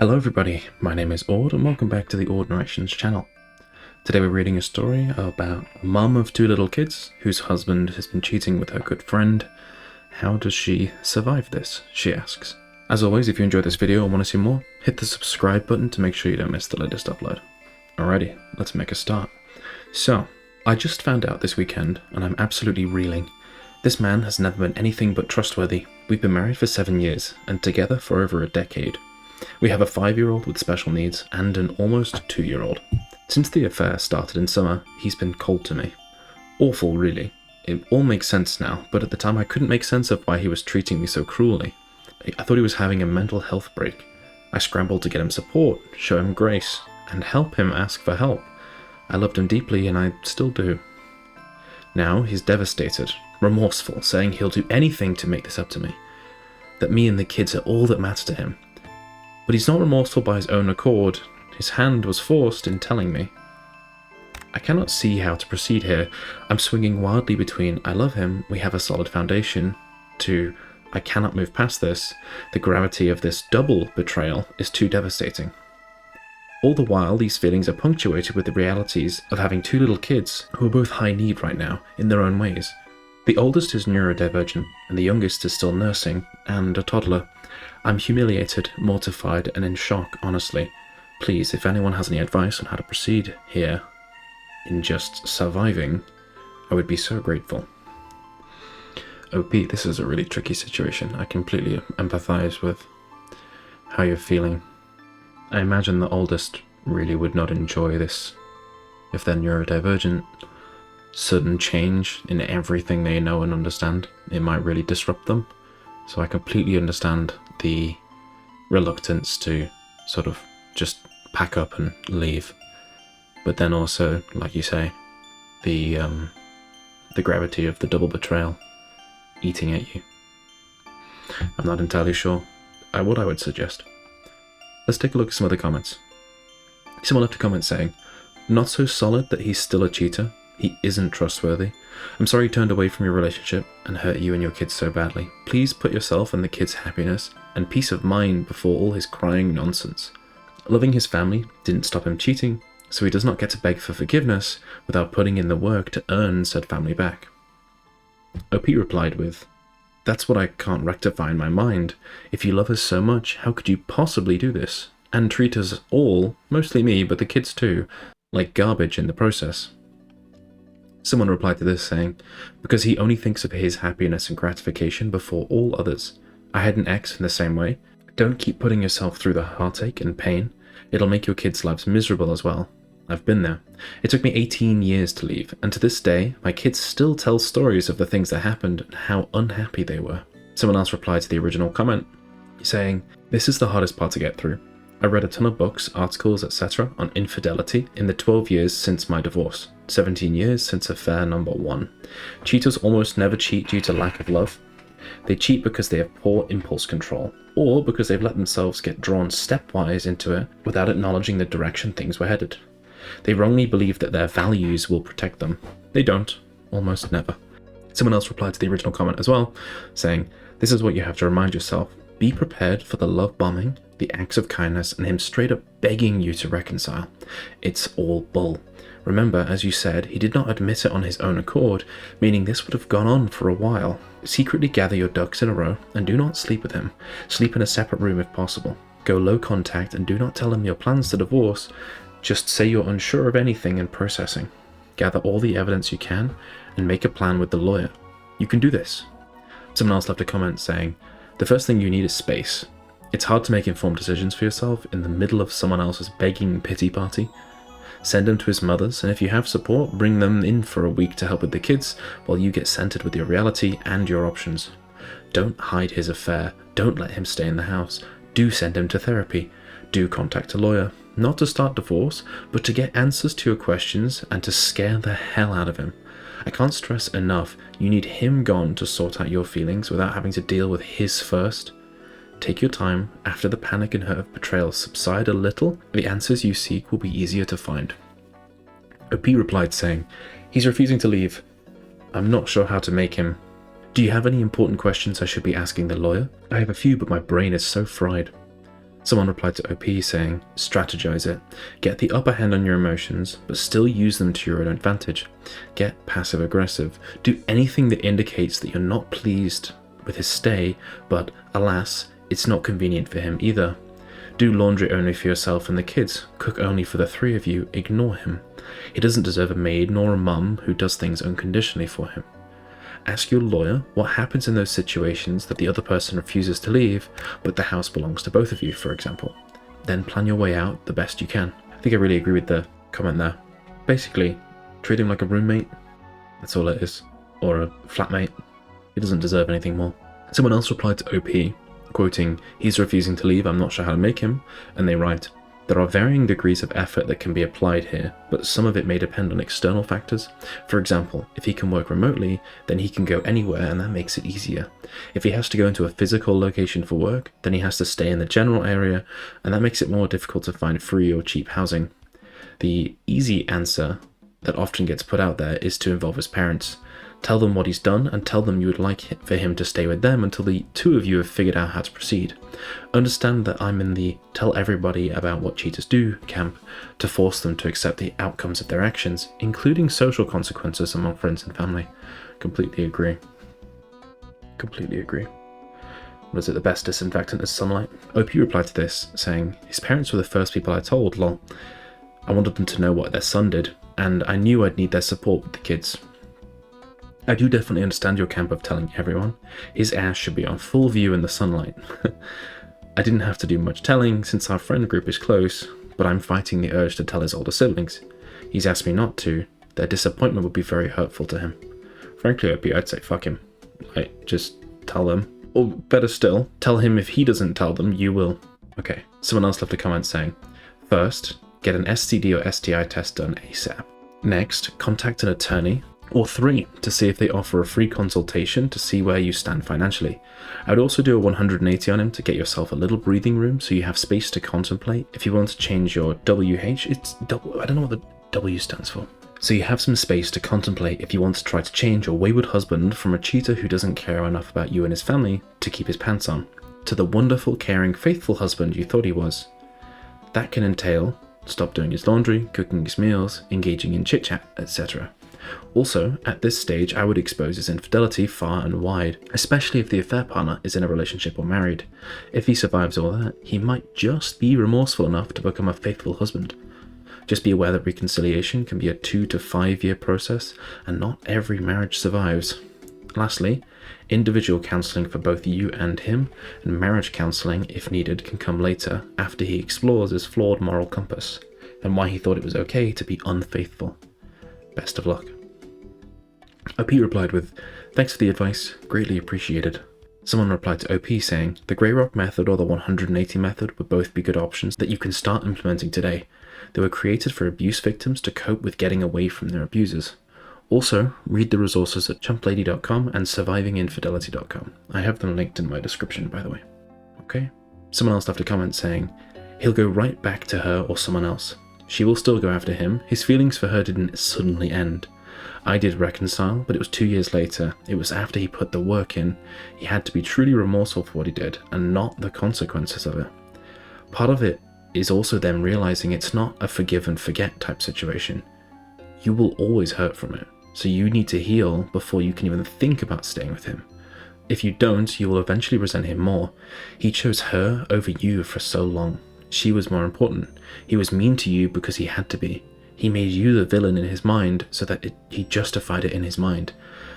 Hello everybody, my name is Aud and welcome back to the Aud Narrations channel. Today we're reading a story about a mum of two little kids whose husband has been cheating with her good friend. How does she survive this, she asks. As always, if you enjoyed this video and want to see more, hit the subscribe button to make sure you don't miss the latest upload. Alrighty, let's make a start. So, I just found out this weekend and I'm absolutely reeling. This man has never been anything but trustworthy. We've been married for 7 years and together for over a decade. We have a 5-year-old with special needs and an almost 2-year-old. Since the affair started in summer, he's been cold to me. Awful, really. It all makes sense now, but at the time I couldn't make sense of why he was treating me so cruelly. I thought he was having a mental health break. I scrambled to get him support, show him grace, and help him ask for help. I loved him deeply and I still do. Now he's devastated, remorseful, saying he'll do anything to make this up to me. That me and the kids are all that matter to him. But he's not remorseful by his own accord. His hand was forced in telling me. I cannot see how to proceed here. I'm swinging wildly between I love him, we have a solid foundation, to I cannot move past this. The gravity of this double betrayal is too devastating. All the while, these feelings are punctuated with the realities of having two little kids who are both high need right now, in their own ways. The oldest is neurodivergent, and the youngest is still nursing, and a toddler. I'm humiliated, mortified, and in shock, honestly. Please, if anyone has any advice on how to proceed here, in just surviving, I would be so grateful. OP, this is a really tricky situation. I completely empathize with how you're feeling. I imagine the oldest really would not enjoy this. If they're neurodivergent, sudden change in everything they know and understand, it might really disrupt them. So I completely understand the reluctance to sort of just pack up and leave. But then also, like you say, the gravity of the double betrayal eating at you. I'm not entirely sure what I would suggest. Let's take a look at some other comments. Someone left a comment saying, "Not so solid that he's still a cheater. He isn't trustworthy. I'm sorry he turned away from your relationship and hurt you and your kids so badly. Please put yourself and the kids' happiness and peace of mind before all his crying nonsense. Loving his family didn't stop him cheating, so he does not get to beg for forgiveness without putting in the work to earn said family back." OP replied with, "That's what I can't rectify in my mind. If you love us so much, how could you possibly do this? And treat us all, mostly me, but the kids too, like garbage in the process." Someone replied to this saying, "Because he only thinks of his happiness and gratification before all others. I had an ex in the same way. Don't keep putting yourself through the heartache and pain. It'll make your kids' lives miserable as well. I've been there. It took me 18 years to leave, and to this day, my kids still tell stories of the things that happened and how unhappy they were." Someone else replied to the original comment, saying, "This is the hardest part to get through. I read a ton of books, articles, etc. on infidelity in the 12 years since my divorce, 17 years since affair number 1. Cheaters almost never cheat due to lack of love. They cheat because they have poor impulse control, or because they've let themselves get drawn stepwise into it without acknowledging the direction things were headed. They wrongly believe that their values will protect them. They don't, almost never." Someone else replied to the original comment as well, saying, "This is what you have to remind yourself. Be prepared for the love bombing, the acts of kindness, and him straight up begging you to reconcile. It's all bull. Remember, as you said, he did not admit it on his own accord, meaning this would have gone on for a while. Secretly gather your ducks in a row and do not sleep with him. Sleep in a separate room if possible. Go low contact and do not tell him your plans to divorce. Just say you're unsure of anything and processing. Gather all the evidence you can and make a plan with the lawyer. You can do this." Someone else left a comment saying, "The first thing you need is space. It's hard to make informed decisions for yourself in the middle of someone else's begging pity party. Send him to his mother's, and if you have support, bring them in for a week to help with the kids while you get centered with your reality and your options. Don't hide his affair. Don't let him stay in the house. Do send him to therapy. Do contact a lawyer. Not to start divorce, but to get answers to your questions and to scare the hell out of him. I can't stress enough, you need him gone to sort out your feelings without having to deal with his first. Take your time. After the panic and hurt of betrayal subside a little, the answers you seek will be easier to find." OP replied saying, "He's refusing to leave. I'm not sure how to make him. Do you have any important questions I should be asking the lawyer? I have a few, but my brain is so fried." Someone replied to OP saying, strategize it. Get the upper hand on your emotions, but still use them to your own advantage. Get passive aggressive. Do anything that indicates that you're not pleased with his stay, but alas, it's not convenient for him either. Do laundry only for yourself and the kids. Cook only for the three of you. Ignore him. He doesn't deserve a maid nor a mum who does things unconditionally for him. Ask your lawyer what happens in those situations that the other person refuses to leave, but the house belongs to both of you, for example. Then plan your way out the best you can. I think I really agree with the comment there. Basically, treat him like a roommate. That's all it is. Or a flatmate. He doesn't deserve anything more. Someone else replied to OP, quoting, he's refusing to leave, I'm not sure how to make him, and they write, there are varying degrees of effort that can be applied here, but some of it may depend on external factors. For example, if he can work remotely, then he can go anywhere and that makes it easier. If he has to go into a physical location for work, then he has to stay in the general area, and that makes it more difficult to find free or cheap housing. The easy answer that often gets put out there is to involve his parents. Tell them what he's done and tell them you would like for him to stay with them until the two of you have figured out how to proceed. Understand that I'm in the tell everybody about what cheaters do camp to force them to accept the outcomes of their actions, including social consequences among friends and family. Completely agree. Completely agree. Was it the best disinfectant is sunlight? OP replied to this, saying, his parents were the first people I told, lol. I wanted them to know what their son did, and I knew I'd need their support with the kids. I do definitely understand your camp of telling everyone. His ass should be on full view in the sunlight. I didn't have to do much telling since our friend group is close, but I'm fighting the urge to tell his older siblings. He's asked me not to. Their disappointment would be very hurtful to him. Frankly, I'd say fuck him. Like, just tell them. Or better still, tell him if he doesn't tell them, you will. Okay, someone else left a comment saying, first, get an STD or STI test done ASAP. Next, contact an attorney, or 3, to see if they offer a free consultation to see where you stand financially. I would also do a 180 on him to get yourself a little breathing room so you have space to contemplate. If you want to change your WH, it's double, I don't know what the W stands for. So you have some space to contemplate if you want to try to change your wayward husband from a cheater who doesn't care enough about you and his family to keep his pants on, to the wonderful, caring, faithful husband you thought he was. That can entail stop doing his laundry, cooking his meals, engaging in chit-chat, etc. Also, at this stage, I would expose his infidelity far and wide, especially if the affair partner is in a relationship or married. If he survives all that, he might just be remorseful enough to become a faithful husband. Just be aware that reconciliation can be a 2 to 5 year process, and not every marriage survives. Lastly, individual counselling for both you and him, and marriage counselling, if needed, can come later, after he explores his flawed moral compass, and why he thought it was okay to be unfaithful. Best of luck. OP replied with, thanks for the advice, greatly appreciated. Someone replied to OP saying, the Grey Rock method or the 180 method would both be good options that you can start implementing today. They were created for abuse victims to cope with getting away from their abusers. Also, read the resources at chumplady.com and survivinginfidelity.com. I have them linked in my description, by the way. Okay? Someone else left a comment saying, he'll go right back to her or someone else. She will still go after him. His feelings for her didn't suddenly end. I did reconcile, but it was 2 years later. It was after he put the work in. He had to be truly remorseful for what he did, and not the consequences of it. Part of it is also them realizing it's not a forgive and forget type situation. You will always hurt from it, so you need to heal before you can even think about staying with him. If you don't, you will eventually resent him more. He chose her over you for so long. She was more important. He was mean to you because he had to be. He made you the villain in his mind so that he justified it in his mind.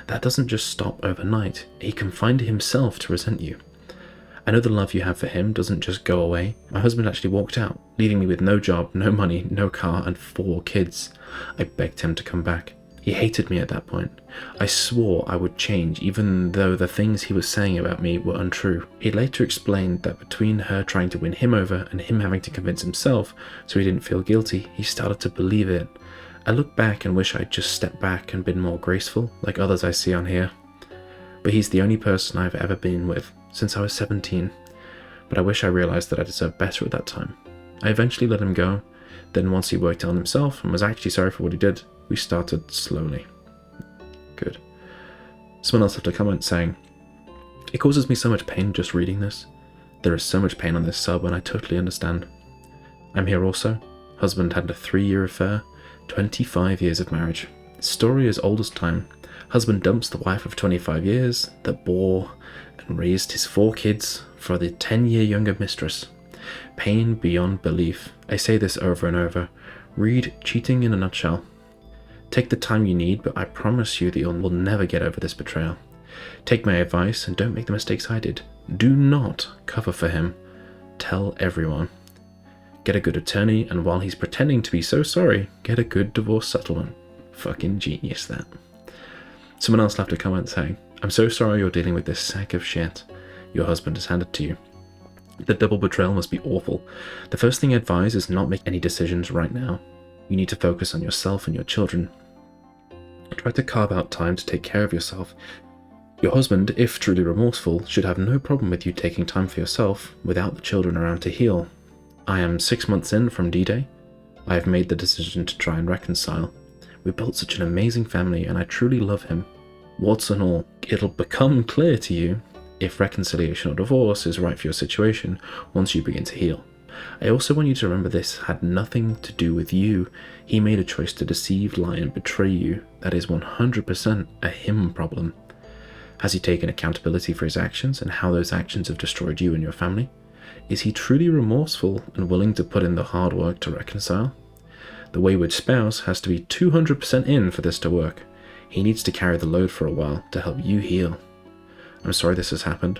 That doesn't just stop overnight. He confined himself to resent you. I know the love you have for him doesn't just go away. My husband actually walked out, leaving me with no job, no money, no car, and 4 kids. I begged him to come back. He hated me at that point. I swore I would change, even though the things he was saying about me were untrue. He later explained that between her trying to win him over and him having to convince himself so he didn't feel guilty, he started to believe it. I look back and wish I'd just stepped back and been more graceful, like others I see on here. But he's the only person I've ever been with since I was 17. But I wish I realized that I deserved better at that time. I eventually let him go. Then once he worked on himself and was actually sorry for what he did, we started slowly. Good. Someone else left a comment saying, it causes me so much pain just reading this. There is so much pain on this sub and I totally understand. I'm here also. Husband had a 3-year affair, 25 years of marriage. Story as old as time. Husband dumps the wife of 25 years that bore and raised his 4 kids for the 10-year younger mistress. Pain beyond belief. I say this over and over. Read Cheating in a Nutshell. Take the time you need, but I promise you that you will never get over this betrayal. Take my advice and don't make the mistakes I did. Do not cover for him. Tell everyone. Get a good attorney, and while he's pretending to be so sorry, get a good divorce settlement. Fucking genius, that. Someone else left a comment saying, I'm so sorry you're dealing with this sack of shit your husband has handed to you. The double betrayal must be awful. The first thing I advise is not make any decisions right now. You need to focus on yourself and your children. Try to carve out time to take care of yourself. Your husband, if truly remorseful, should have no problem with you taking time for yourself without the children around to heal. I am 6 months in from D-Day. I have made the decision to try and reconcile. We built such an amazing family and I truly love him. Warts and all, it'll become clear to you if reconciliation or divorce is right for your situation once you begin to heal. I also want you to remember this had nothing to do with you. He made a choice to deceive, lie, and betray you. That is 100% a him problem. Has he taken accountability for his actions and how those actions have destroyed you and your family? Is he truly remorseful and willing to put in the hard work to reconcile? The wayward spouse has to be 200% in for this to work. He needs to carry the load for a while to help you heal. I'm sorry this has happened.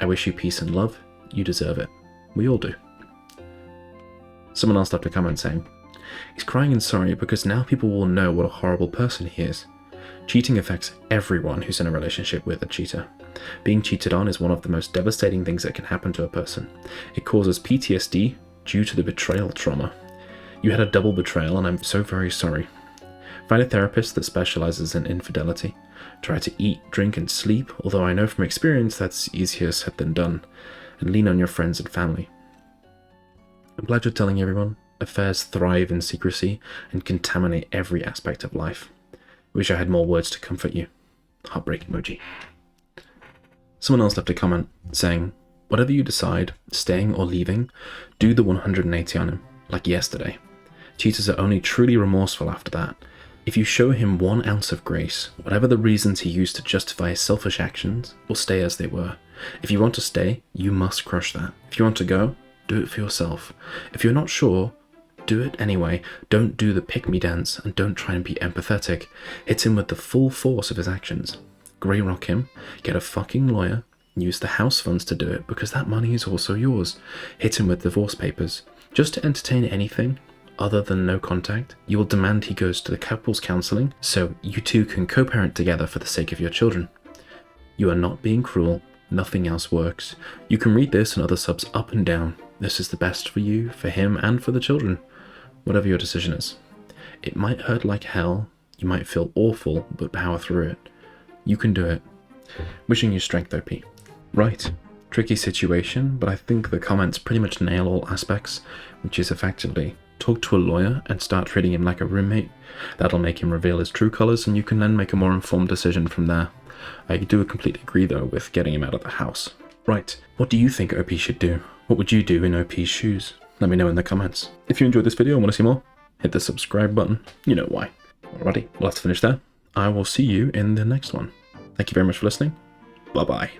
I wish you peace and love. You deserve it. We all do. Someone else left a comment saying, he's crying in sorry because now people will know what a horrible person he is. Cheating affects everyone who's in a relationship with a cheater. Being cheated on is one of the most devastating things that can happen to a person. It causes PTSD due to the betrayal trauma. You had a double betrayal and I'm so very sorry. Find a therapist that specializes in infidelity. Try to eat, drink, and sleep, although I know from experience that's easier said than done, and lean on your friends and family. I'm glad you're telling everyone. Affairs thrive in secrecy and contaminate every aspect of life. Wish I had more words to comfort you. Heartbreak emoji. Someone else left a comment saying, whatever you decide, staying or leaving, do the 180 on him, like yesterday. Cheaters are only truly remorseful after that. If you show him 1 ounce of grace, whatever the reasons he used to justify his selfish actions will stay as they were. If you want to stay, you must crush that. If you want to go, do it for yourself. If you're not sure, do it anyway. Don't do the pick-me dance and don't try and be empathetic. Hit him with the full force of his actions. Grey rock him, get a fucking lawyer, use the house funds to do it because that money is also yours. Hit him with divorce papers. Just to entertain anything other than no contact, you will demand he goes to the couples counseling so you two can co-parent together for the sake of your children. You are not being cruel. Nothing else works. You can read this and other subs up and down. This is the best for you, for him, and for the children. Whatever your decision is. It might hurt like hell. You might feel awful, but power through it. You can do it. Wishing you strength, OP. Right. Tricky situation, but I think the comments pretty much nail all aspects, which is effectively talk to a lawyer and start treating him like a roommate. That'll make him reveal his true colors and you can then make a more informed decision from there. I do completely agree though with getting him out of the house. Right, what do you think OP should do? What would you do in OP's shoes? Let me know in the comments. If you enjoyed this video and want to see more, hit the subscribe button. You know why. Alrighty, we'll have to finish there. I will see you in the next one. Thank you very much for listening. Bye bye.